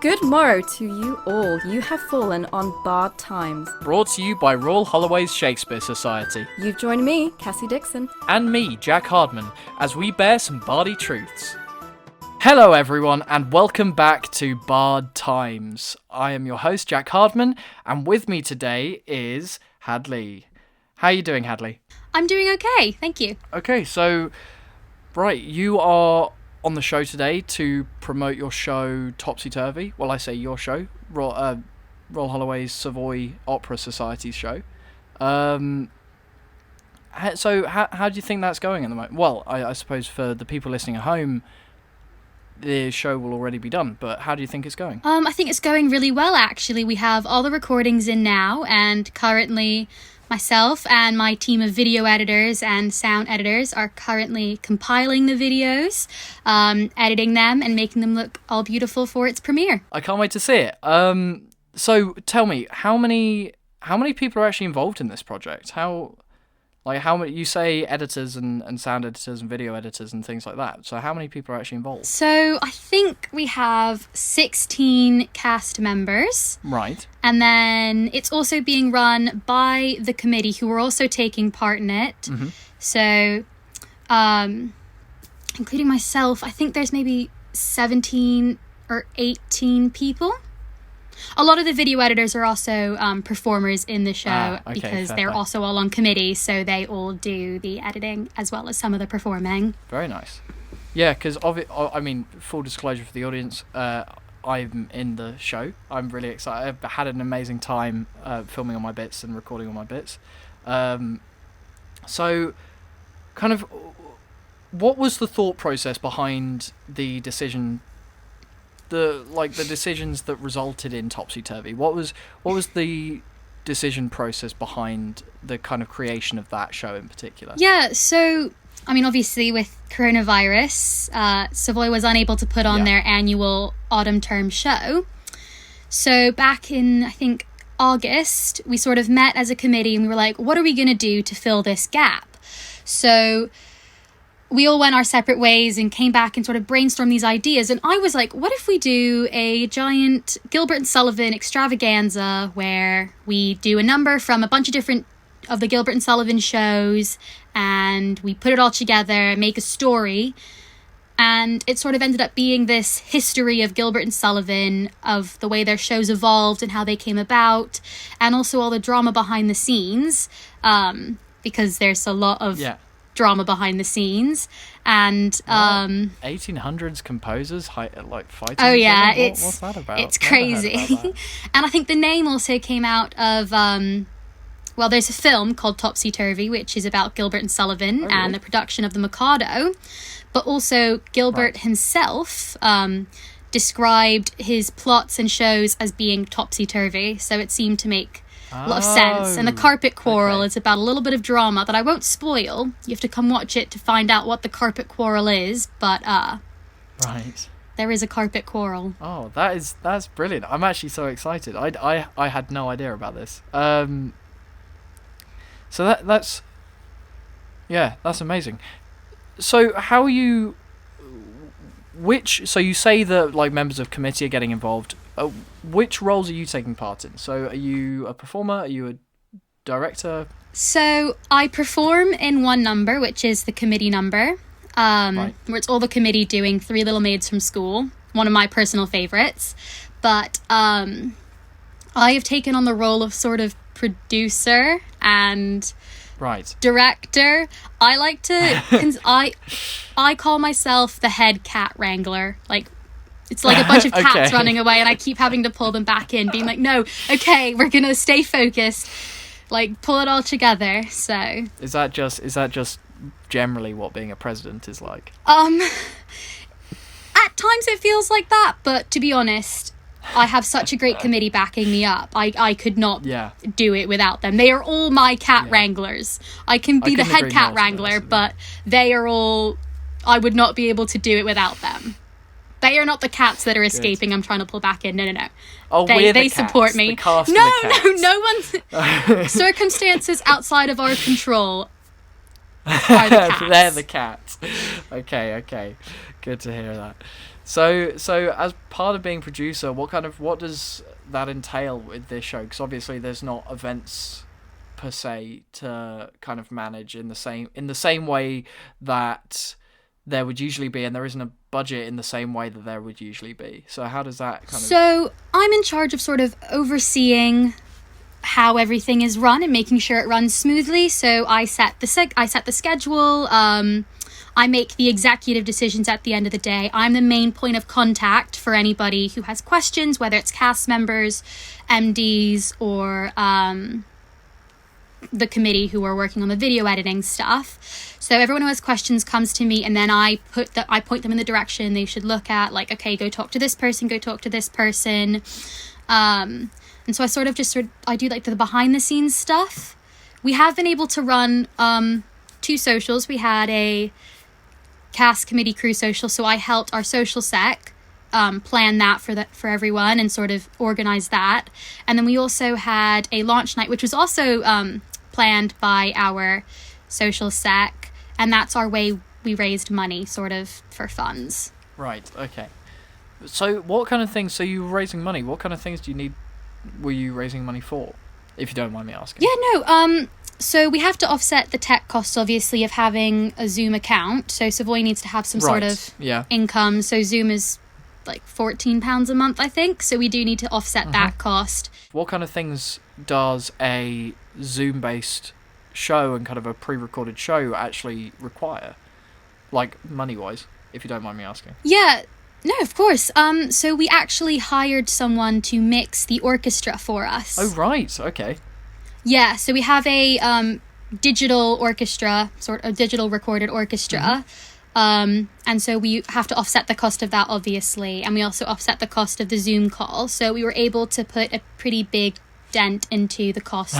Good morrow to you all. You have fallen on barred times. Brought to you by RHUL Shakespeare Society. You've joined me, Cassie Dixon. And me, Jack Hardman, as we bear some bardy truths. Hello everyone, and welcome back to Barred Times. I am your host, Jack Hardman, and with me today is Hadley. How are you doing, Hadley? I'm doing okay, thank you. Okay, so, right, you are on the show today to promote your show Topsy Turvy. Well, I say your show, RHUL Savoy Opera Society's show. So how do you think that's going at the moment? Well, I suppose for the people listening at home, the show will already be done, but how do you think it's going? I think it's going really well, actually. We have all the recordings in now, and currently myself and my team of video editors and sound editors are currently compiling the videos, editing them, and making them look all beautiful for its premiere. I can't wait to see it. So tell me, how many people are actually involved in this project? How many, you say editors and sound editors and video editors and things like that. So how many people are actually involved? So I think we have 16 cast members. Right. And then it's also being run by the committee who are also taking part in it. Mm-hmm. So, including myself, I think there's maybe 17 or 18 people. A lot of the video editors are also performers in the show because they're also all on committee, so they all do the editing as well as some of the performing. Very nice. Yeah, because I mean, full disclosure for the audience, I'm in the show. I'm really excited. I've had an amazing time filming on my bits and recording on my bits. So, kind of, what was the thought process behind the decision? The decisions that resulted in Topsy Turvy. What was the decision process behind the kind of creation of that show in particular? Yeah, so I mean, obviously with coronavirus, Savoy was unable to put on their annual autumn term show. So back in, I think, August, we sort of met as a committee and we were like, what are we going to do to fill this gap? So we all went our separate ways and came back and sort of brainstormed these ideas. And I was like, what if we do a giant Gilbert and Sullivan extravaganza where we do a number from a bunch of different of the Gilbert and Sullivan shows and we put it all together, make a story. And it sort of ended up being this history of Gilbert and Sullivan, of the way their shows evolved and how they came about, and also all the drama behind the scenes, because there's a lot of drama behind the scenes. And 1800s composers fighting. Oh yeah, what's that about? It's crazy. And I think the name also came out of there's a film called Topsy Turvy, which is about Gilbert and Sullivan and the production of the Mikado, but also Gilbert himself described his plots and shows as being topsy-turvy, so it seemed to make a lot of sense. And the carpet quarrel is about a little bit of drama that I won't spoil. You have to come watch it to find out what the carpet quarrel is, but right, there is a carpet quarrel. Oh, that's brilliant. I'm actually so excited. I had no idea about this. So that's amazing. So how are you? So you say that members of committee are getting involved. Which roles are you taking part in? So are you a performer? Are you a director? So I perform in one number, which is the committee number, where it's all the committee doing Three Little Maids from School, one of my personal favorites. But I have taken on the role of sort of producer and director. I like to I call myself the head cat wrangler. It's like a bunch of cats running away and I keep having to pull them back in, being like, no, okay, we're gonna stay focused, pull it all together. So is that just generally what being a president is like? At times it feels like that, but to be honest, I have such a great committee backing me up. I could not do it without them. They are all my cat wranglers. I can be the head cat wrangler, but they are all... I would not be able to do it without them. They are not the cats that are escaping. Good. I'm trying to pull back in. No. Oh, they support me. No one's... Circumstances outside of our control are the cats. They're the cats. Okay. Good to hear that. So as part of being producer, what does that entail with this show? Because obviously there's not events per se to kind of manage in the same way that there would usually be, and there isn't a budget in the same way that there would usually be. So how does that kind of... So I'm in charge of sort of overseeing how everything is run and making sure it runs smoothly. So I set the schedule. I make the executive decisions at the end of the day. I'm the main point of contact for anybody who has questions, whether it's cast members, MDs, or the committee who are working on the video editing stuff. So everyone who has questions comes to me, and then I point them in the direction they should look at, like, okay, go talk to this person, go talk to this person. And so I do like the behind the scenes stuff. We have been able to run 2 socials. We had a cast committee crew social, so I helped our social sec plan that for everyone and sort of organize that. And then we also had a launch night, which was also planned by our social sec, and that's our way we raised money sort of for funds. Right, okay. So what kind of things, so you were raising money, what kind of things were you raising money for, if you don't mind me asking? Yeah, no, so we have to offset the tech costs, obviously, of having a Zoom account. So Savoy needs to have some sort of income. So Zoom is like £14 a month, I think. So we do need to offset that cost. What kind of things does a Zoom-based show and kind of a pre-recorded show actually require? Like, money-wise, if you don't mind me asking. Yeah, no, of course. So we actually hired someone to mix the orchestra for us. Oh, right, okay. Yeah, so we have a digital orchestra, sort of digital recorded orchestra. And so we have to offset the cost of that, obviously. And we also offset the cost of the Zoom call. So we were able to put a pretty big dent into the costs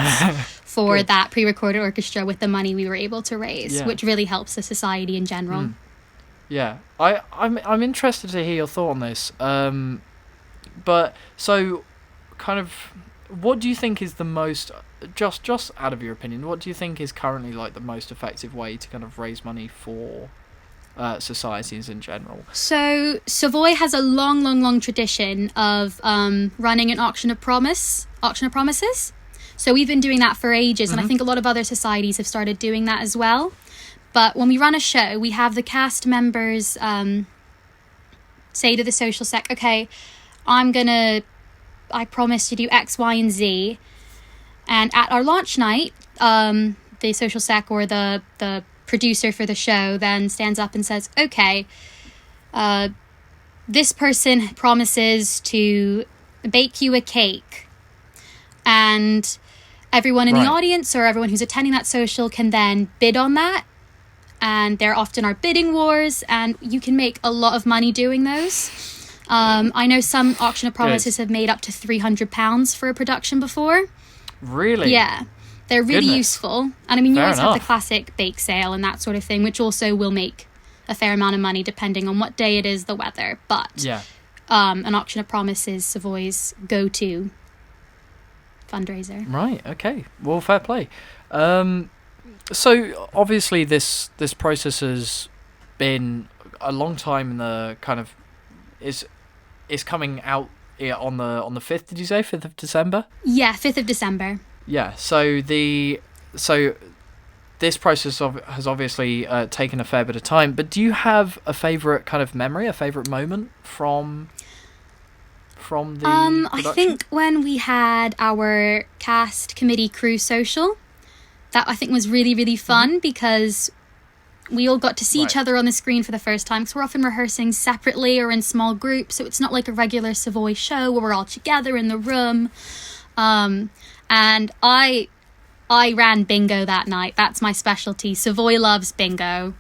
for that pre-recorded orchestra with the money we were able to raise, which really helps the society in general. Yeah, I'm interested to hear your thought on this. But so kind of, what do you think is the most, just out of your opinion, what do you think is currently like the most effective way to kind of raise money for societies in general? So Savoy has a long tradition of running an auction of promises. So we've been doing that for ages, and I think a lot of other societies have started doing that as well. But when we run a show, we have the cast members say to the social sec, okay, I promise to do X, Y, and Z. And at our launch night, the social sec or the producer for the show then stands up and says, okay, this person promises to bake you a cake. And everyone in the audience or everyone who's attending that social can then bid on that. And there often are bidding wars, and you can make a lot of money doing those. I know some auction of promises have made up to £300 for a production before. Really? Yeah. They're really useful. And I mean, you always have the enough. classic bake sale and that sort of thing, which also will make a fair amount of money depending on what day it is, the weather. But an auction of promises, Savoy's go-to fundraiser. Right, okay. Well, fair play. So obviously this process has been a long time in the kind of is coming out on the 5th, did you say? 5th of December? Yeah, 5th of December. Yeah, so this process has obviously taken a fair bit of time, but do you have a favourite kind of memory, a favourite moment from the production? I think when we had our cast committee crew social, that I think was really, really fun because we all got to see each other on the screen for the first time, because we're often rehearsing separately or in small groups, so it's not like a regular Savoy show where we're all together in the room. And I ran bingo that night. That's my specialty. Savoy loves bingo.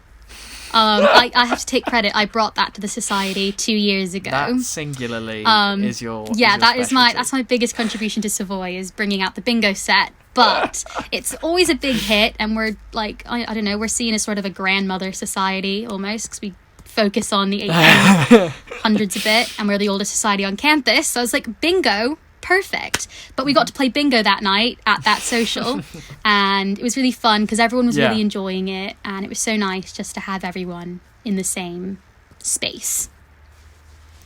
I have to take credit. I brought that to the society 2 years ago. That singularly is your that's my biggest contribution to Savoy, is bringing out the bingo set. But it's always a big hit, and we're like, I don't know, we're seen as sort of a grandmother society almost, because we focus on the 1800s a bit, and we're the oldest society on campus. So I was like, bingo, perfect. But we got to play bingo that night at that social, and it was really fun because everyone was really enjoying it, and it was so nice just to have everyone in the same space.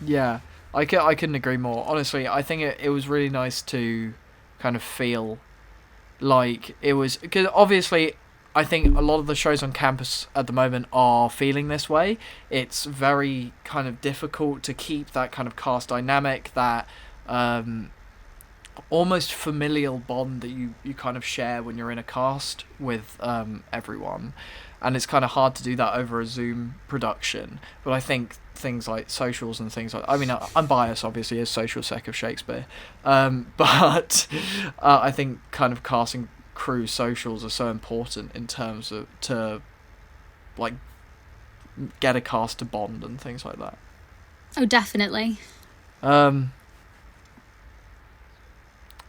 Yeah, I couldn't agree more. Honestly, I think it was really nice to kind of feel like it was, because obviously I think a lot of the shows on campus at the moment are feeling this way. It's very kind of difficult to keep that kind of cast dynamic, that almost familial bond that you kind of share when you're in a cast with everyone. And it's kind of hard to do that over a Zoom production. But I think things like socials and things like... I mean, I'm biased, obviously, as social sec of Shakespeare. But I think kind of casting crew socials are so important in terms of... to, like, get a cast to bond and things like that. Oh, definitely.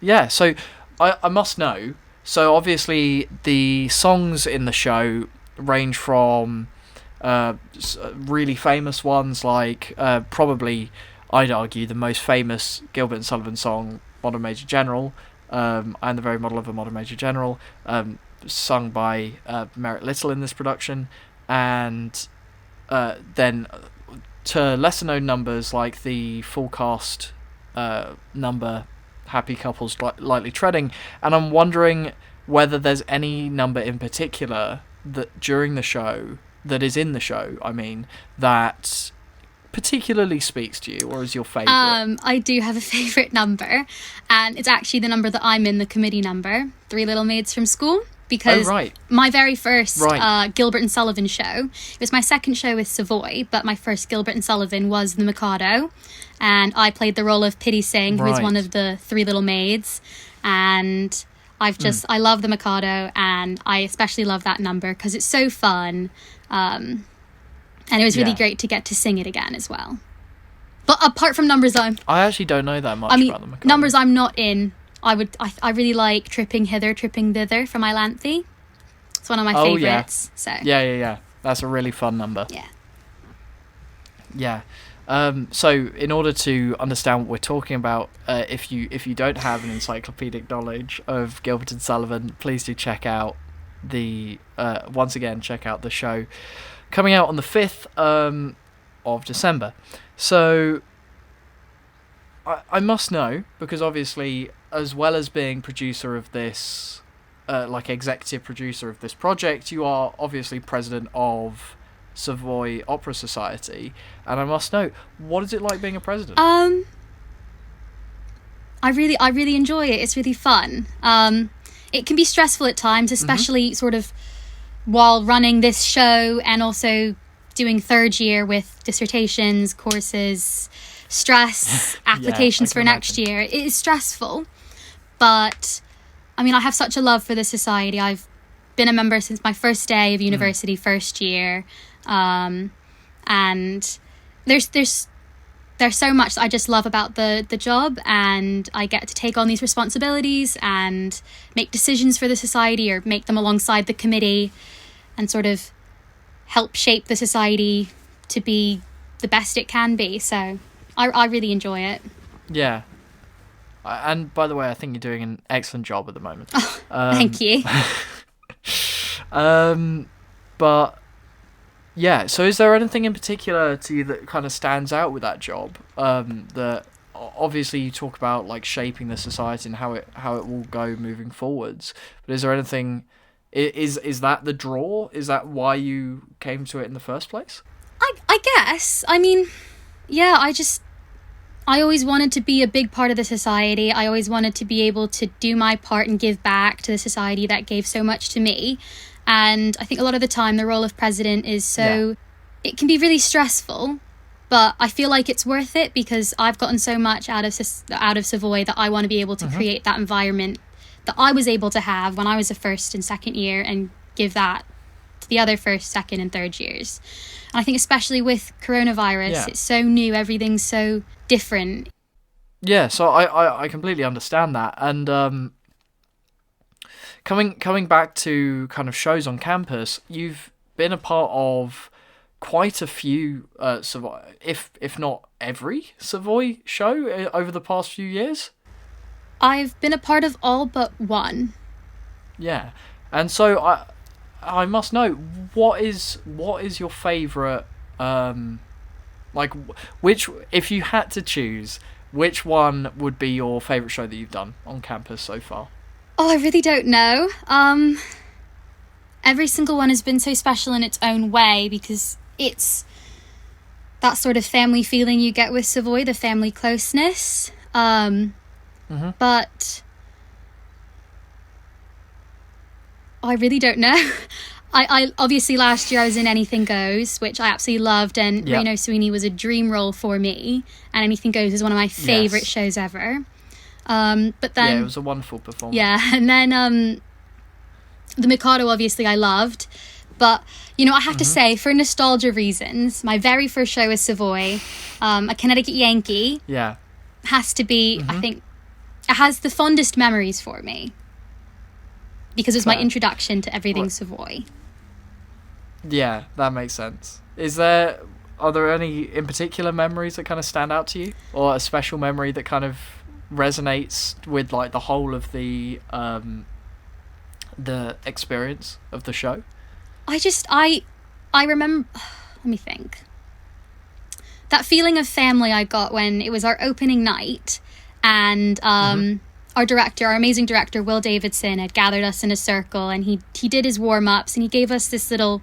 Yeah, so I must know. So obviously the songs in the show range from really famous ones like probably, I'd argue, the most famous Gilbert and Sullivan song, Modern Major General, and the very model of a Modern Major General, sung by Merritt Little in this production, and then to lesser known numbers like the full cast number Happy Couples Lightly Treading. And I'm wondering whether there's any number in particular that during the show, that is in the show, I mean, that particularly speaks to you or is your favourite. I do have a favourite number, and it's actually the number that I'm in, the committee number, Three Little Maids from School, because my very first Gilbert and Sullivan show, it was my second show with Savoy, but my first Gilbert and Sullivan was The Mikado, and I played the role of Pity Singh, who is one of the Three Little Maids, and I love The Mikado, and I especially love that number because it's so fun, and it was really great to get to sing it again as well. But apart from numbers, I actually don't know that much about The Mikado. Numbers I'm not in. I really like Tripping Hither, Tripping Thither from Ilanthi. It's one of my favourites. So Yeah. That's a really fun number. Yeah. So in order to understand what we're talking about, if you don't have an encyclopedic knowledge of Gilbert and Sullivan, please do check out the show coming out on the 5th of December. So I must know, because obviously, as well as being producer of this, executive producer of this project, you are obviously president of Savoy Opera Society, and I must know, what is it like being a president? I really enjoy it. It's really fun. It can be stressful at times, especially sort of while running this show and also doing third year with dissertations, courses, stress, applications for next year. It is stressful, but I mean, I have such a love for the society. I've been a member since my first day of university, first year, and there's so much that I just love about the job, and I get to take on these responsibilities and make decisions for the society or make them alongside the committee and sort of help shape the society to be the best it can be. So I really enjoy it. Yeah. And by the way, I think you're doing an excellent job at the moment. Oh, thank you. But yeah, so is there anything in particular to you that kind of stands out with that job? That obviously you talk about like shaping the society and how it will go moving forwards. But is there anything? Is that the draw? Is that why you came to it in the first place? I guess. I mean, yeah. I always wanted to be a big part of the society. I always wanted to be able to do my part and give back to the society that gave so much to me. And I think a lot of the time the role of president is it can be really stressful, but I feel like it's worth it because I've gotten so much out of Savoy that I want to be able to create that environment that I was able to have when I was a first and second year and give that to the other first, second and third years. And I think especially with coronavirus, it's so new, everything's so different. Yeah, so I completely understand that. And coming back to kind of shows on campus, you've been a part of quite a few Savoy, if not every Savoy show over the past few years. I've been a part of all but one. Yeah, and so I must know, what is your favourite, like, which, if you had to choose, which one would be your favourite show that you've done on campus so far? Oh, I really don't know. Every single one has been so special in its own way, because it's that sort of family feeling you get with Savoy, the family closeness. But I really don't know. I obviously last year I was in Anything Goes, which I absolutely loved, and Reno Sweeney was a dream role for me, and Anything Goes is one of my favourite shows ever. But then, it was a wonderful performance. Yeah, and then The Mikado obviously I loved, but I have to say, for nostalgia reasons, my very first show was Savoy, a Connecticut Yankee. Yeah, has to be. I think it has the fondest memories for me, because it was my introduction to everything Savoy. Yeah, that makes sense. Are there any in particular memories that kind of stand out to you, or a special memory that kind of resonates with like the whole of the experience of the show? I remember, let me think, that feeling of family I got when it was our opening night, and our amazing director, Will Davidson, had gathered us in a circle, and he did his warm-ups, and he gave us this little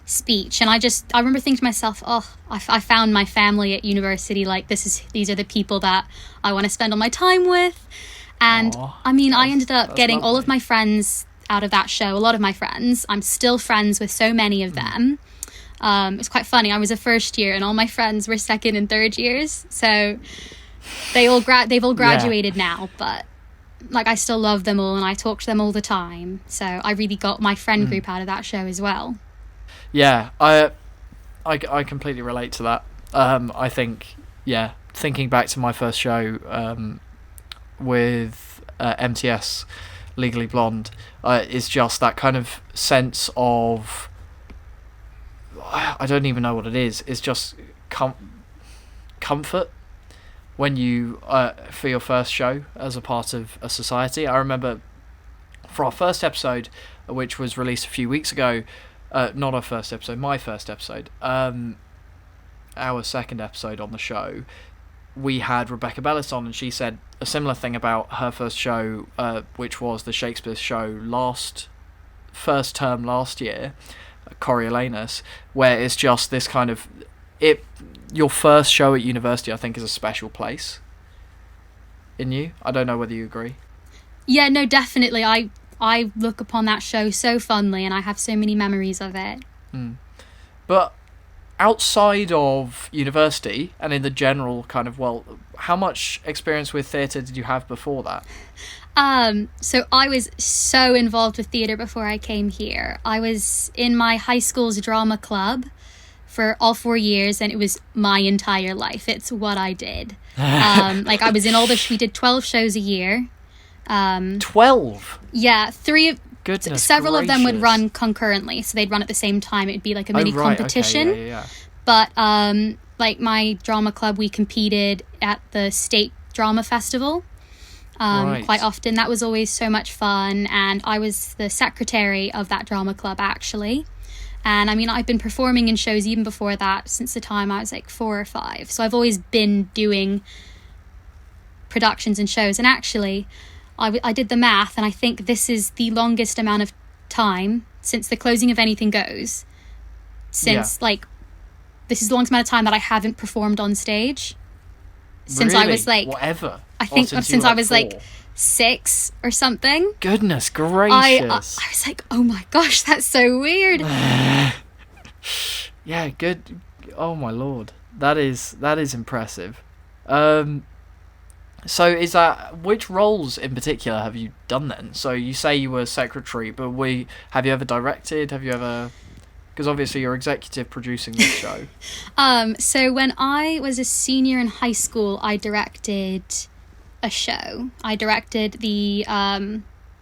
speech, and I remember thinking to myself, I found my family at university. Like, these are the people that I want to spend all my time with. And I ended up getting lovely. All of my friends out of that show, a lot of my friends. I'm still friends with so many of them. It's quite funny. I was a first year, and all my friends were second and third years, so they've all graduated now, but like, I still love them all, and I talk to them all the time. So I really got my friend group out of that show as well. Yeah, I completely relate to that. I think, thinking back to my first show with MTS, Legally Blonde, is just that kind of sense of, I don't even know what it is. It's just comfort when you for your first show as a part of a society. I remember for our first episode, which was released a few weeks ago, not our first episode, my first episode, our second episode on the show, we had Rebecca Bellis on, and she said a similar thing about her first show, which was the Shakespeare show first term last year, Coriolanus, where it's just this kind of, your first show at university, I think, is a special place in you. I don't know whether you agree. Yeah, no, definitely. I look upon that show so fondly, and I have so many memories of it. But outside of university and in the general kind of, how much experience with theatre did you have before that? So I was so involved with theatre before I came here. I was in my high school's drama club for all 4 years, and it was my entire life. It's what I did. Like, I was in we did 12 shows a year. 12? Yeah, several gracious. of them would run concurrently, so they'd run at the same time. It'd be like a mini competition. Okay, yeah. But like, my drama club, we competed at the state drama festival quite often. That was always so much fun, and I was the secretary of that drama club, actually. And I've been performing in shows even before that, since the time I was like 4 or 5. So I've always been doing productions and shows. And actually, I did the math, and I think this is the longest amount of time since the closing of Anything Goes. This is the longest amount of time that I haven't performed on stage. Since really? I was like... Whatever. I think since I was 4. Like 6 or something. Goodness gracious. I was like, oh my gosh, that's so weird. Yeah, good. Oh my lord. That is impressive. So which roles in particular have you done then? So you say you were secretary, but have you ever directed? Have you ever... Because obviously you're executive producing this show. So when I was a senior in high school, I directed a show. I directed the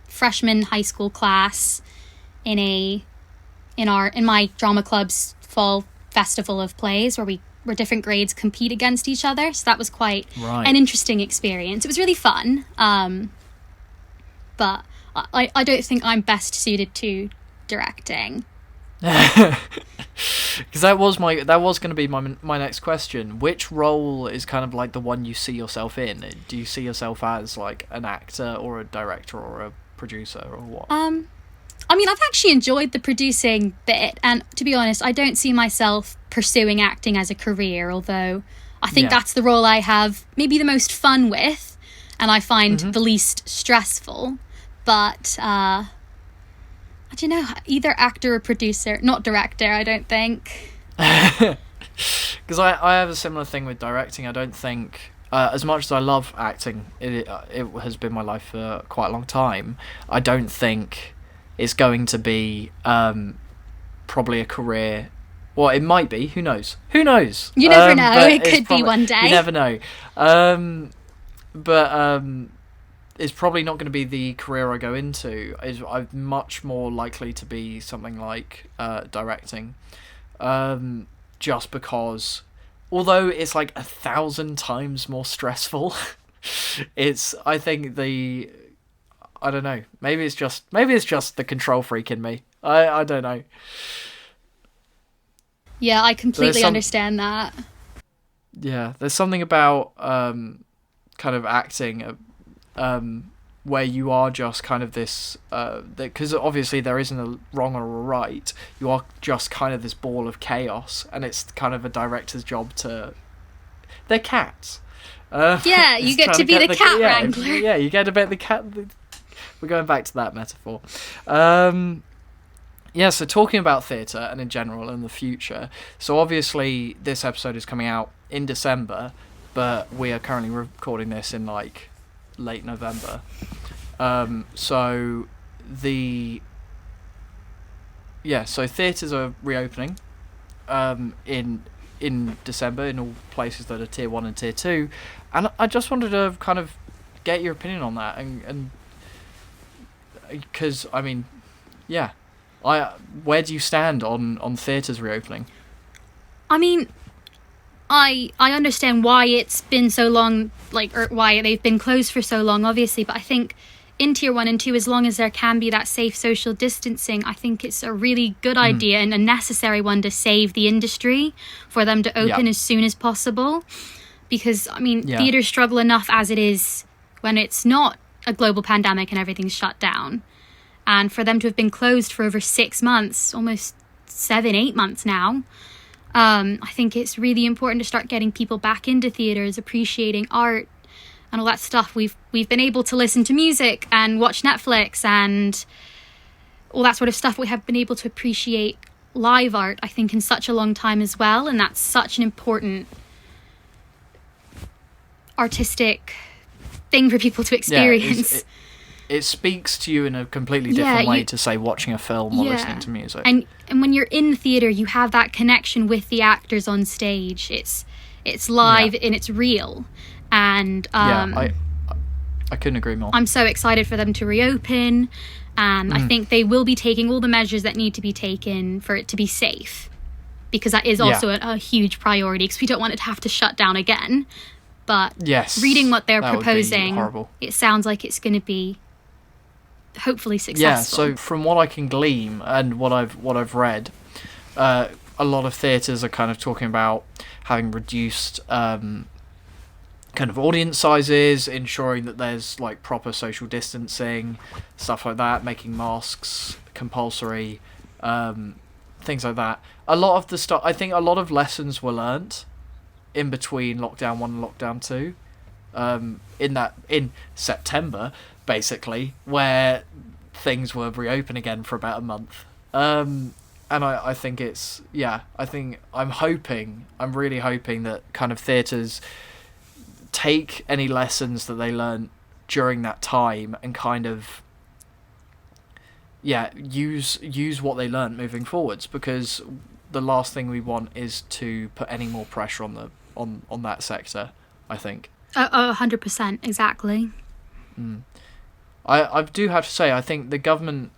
freshman high school class in my drama club's fall festival of plays where different grades compete against each other. So that was quite Right. an interesting experience. It was really fun. But I don't think I'm best suited to directing. Because that was going to be my next question. Which role is kind of like the one you see yourself in? Do you see yourself as like an actor or a director or a producer or what? I mean, I've actually enjoyed the producing bit, and to be honest, I don't see myself pursuing acting as a career, although I think that's the role I have maybe the most fun with, and I find the least stressful. But I don't know, either actor or producer, not director, I don't think. Because I have a similar thing with directing. I don't think, as much as I love acting, it has been my life for quite a long time, I don't think it's going to be probably a career. Well, it might be. Who knows? You never know. It could be one day. You never know. But it's probably not going to be the career I go into. I'm much more likely to be something like directing. Just because, although it's like 1,000 times more stressful, I think I don't know. Maybe it's just the control freak in me. I don't know. Yeah, I completely understand that. Yeah, there's something about kind of acting where you are just kind of this, because obviously there isn't a wrong or a right. You are just kind of this ball of chaos, and it's kind of a director's job to. They're cats. Yeah, you get to be the cat wrangler. Yeah, you get a bit of the cat. We're going back to that metaphor. Yeah, so talking about theatre and in general and the future. So obviously this episode is coming out in December, but we are currently recording this in like late November. So theatres are reopening in December in all places that are tier 1 and tier 2, and I just wanted to kind of get your opinion on that, and because I mean, yeah, where do you stand on theatres reopening? I mean, I understand why it's been so long, or why they've been closed for so long, obviously, but I think in tier 1 and 2, as long as there can be that safe social distancing, I think it's a really good idea and a necessary one to save the industry, for them to open as soon as possible. Because, I mean, theatres struggle enough as it is when it's not a global pandemic and everything's shut down. And for them to have been closed for over 6 months, almost 7-8 months now, I think it's really important to start getting people back into theatres, appreciating art and all that stuff. We've been able to listen to music and watch Netflix and all that sort of stuff. We have been able to appreciate live art, I think, in such a long time as well, and that's such an important artistic thing for people to experience. It speaks to you in a completely different way to, say, watching a film or listening to music. And when you're in the theatre, you have that connection with the actors on stage. It's live and it's real. And I couldn't agree more. I'm so excited for them to reopen, and I think they will be taking all the measures that need to be taken for it to be safe, because that is also a huge priority, because we don't want it to have to shut down again. But reading what they're proposing, it sounds like it's going to be hopefully successful. Yeah, so from what I can glean and what I've read, a lot of theatres are kind of talking about having reduced kind of audience sizes, ensuring that there's like proper social distancing, stuff like that, making masks compulsory, things like that. A lot of the stuff, I think a lot of lessons were learnt in between lockdown 1 and lockdown 2, in September, basically, where things were reopened again for about a month. And I think it's, I'm really hoping that kind of theatres take any lessons that they learned during that time and kind of use what they learned moving forwards, because the last thing we want is to put any more pressure on that sector, I think. 100%, exactly. I do have to say, I think the government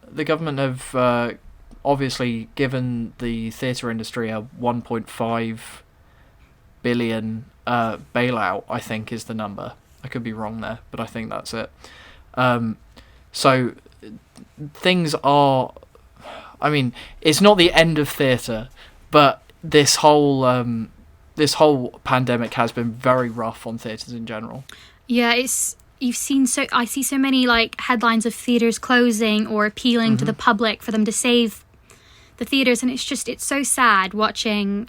have obviously, given the theatre industry, a 1.5 billion bailout, I think, is the number. I could be wrong there, but I think that's it. So things are... I mean, it's not the end of theatre, but this whole pandemic has been very rough on theatres in general. Yeah, I see so many like headlines of theatres closing or appealing to the public for them to save the theatres, and it's so sad watching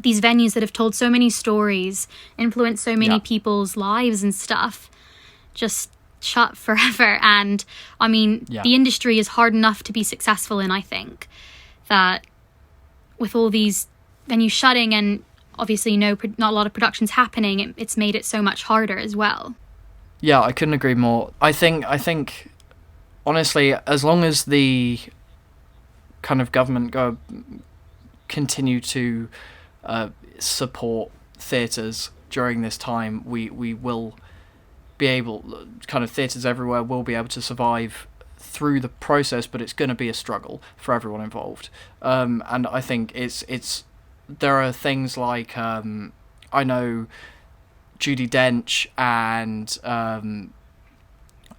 these venues that have told so many stories, influenced so many people's lives and stuff, just shut forever. And I mean, the industry is hard enough to be successful in. I think that with all these venues shutting and obviously not a lot of productions happening, it's made it so much harder as well. Yeah, I couldn't agree more. I think honestly, as long as the kind of government continue to support theatres during this time, we will be able, kind of theatres everywhere will be able to survive through the process, but it's going to be a struggle for everyone involved. And I think there are things like I know Judi Dench and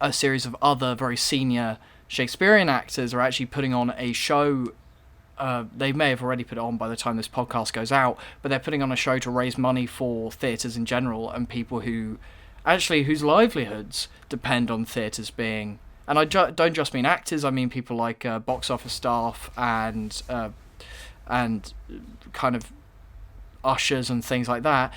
a series of other very senior Shakespearean actors are actually putting on a show. They may have already put it on by the time this podcast goes out, but they're putting on a show to raise money for theatres in general and people whose livelihoods depend on theatres being... And I don't just mean actors, I mean people like box office staff and kind of ushers and things like that.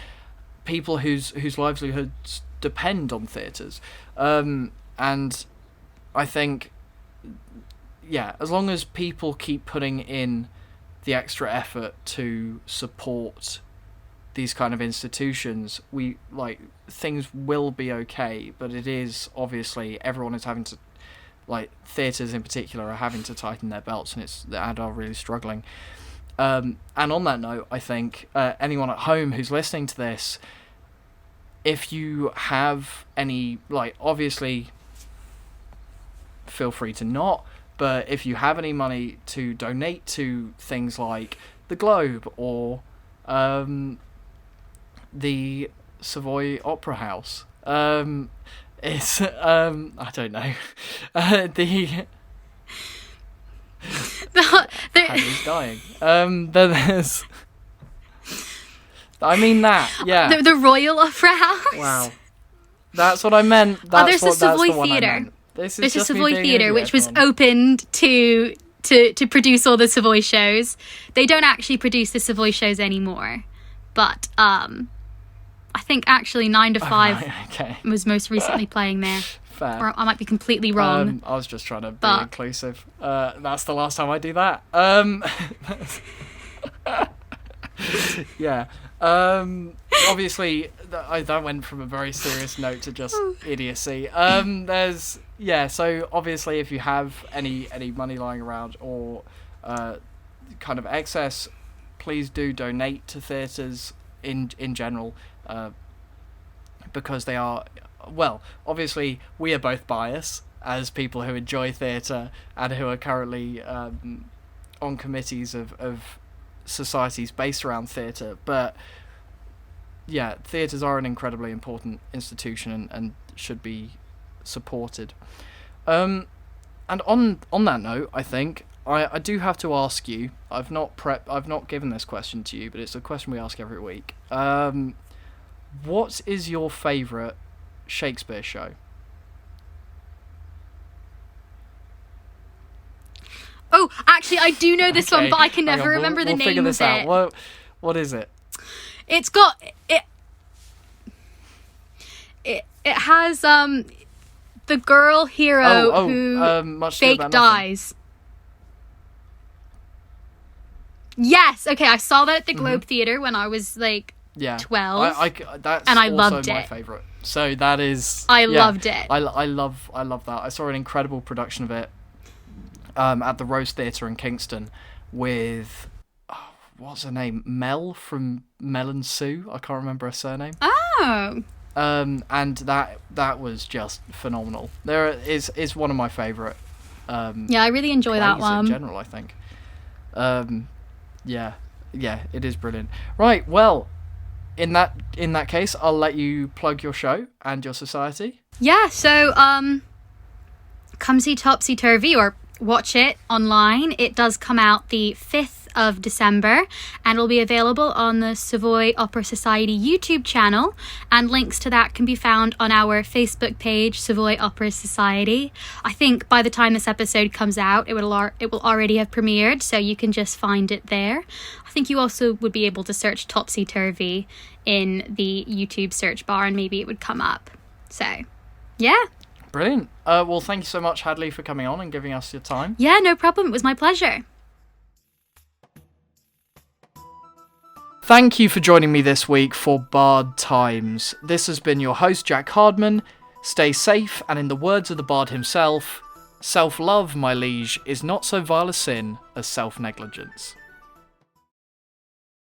People whose livelihoods depend on theatres. And I think, as long as people keep putting in the extra effort to support these kind of institutions, things will be okay. But it is obviously everyone is having to, theatres in particular, are having to tighten their belts, and are really struggling. And on that note, I think anyone at home who's listening to this, if you have any, obviously, feel free to not. But if you have any money to donate to things like the Globe or the Savoy Opera House, it's I don't know, Hadley's dying. Then there's, I mean that, yeah. The Royal Opera House. Wow, that's what I meant. There's the Savoy Theatre. There's the Savoy Theatre, which was opened to produce all the Savoy shows. They don't actually produce the Savoy shows anymore, but I think actually 9 to 5 was most recently playing there. Fair. Or I might be completely wrong. I was just trying to be inclusive. That's the last time I do that. Yeah. Obviously, that went from a very serious note to just idiocy. So obviously if you have any money lying around or kind of excess, please do donate to theatres in general, because they are, well, obviously we are both biased as people who enjoy theatre and who are currently on committees of societies based around theatre, but yeah, theatres are an incredibly important institution and should be supported. And on that note, I think I do have to ask you, I've not given this question to you, but it's a question we ask every week. What is your favourite Shakespeare show? Oh, actually, I do know this one, but I can never remember the name of it. Out. What is it? It's got it has the girl hero who fake dies. Yes, okay, I saw that at the Globe Theatre when I was 12. That's and I also loved my it. favourite. So that is loved it. I love that. I saw an incredible production of it at the Rose Theatre in Kingston with what's her name? Mel from Mel and Sue. I can't remember her surname. Oh. And that was just phenomenal. It's one of my favourite Yeah, I really enjoy that plays one. in general, I think. Yeah, it is brilliant. Right, well, in that case, I'll let you plug your show and your society. Yeah, so come see Topsy Turvy or watch it online. It does come out the 5th of December and will be available on the Savoy Opera Society YouTube channel, and links to that can be found on our Facebook page, Savoy Opera Society. I think by the time this episode comes out, it will already have premiered, so you can just find it there. I think you also would be able to search Topsy Turvy in the YouTube search bar and maybe it would come up. So, yeah. Brilliant. Well, thank you so much, Hadley, for coming on and giving us your time. Yeah, no problem. It was my pleasure. Thank you for joining me this week for Bard Times. This has been your host, Jack Hardman. Stay safe, and in the words of the Bard himself, self-love, my liege, is not so vile a sin as self-negligence.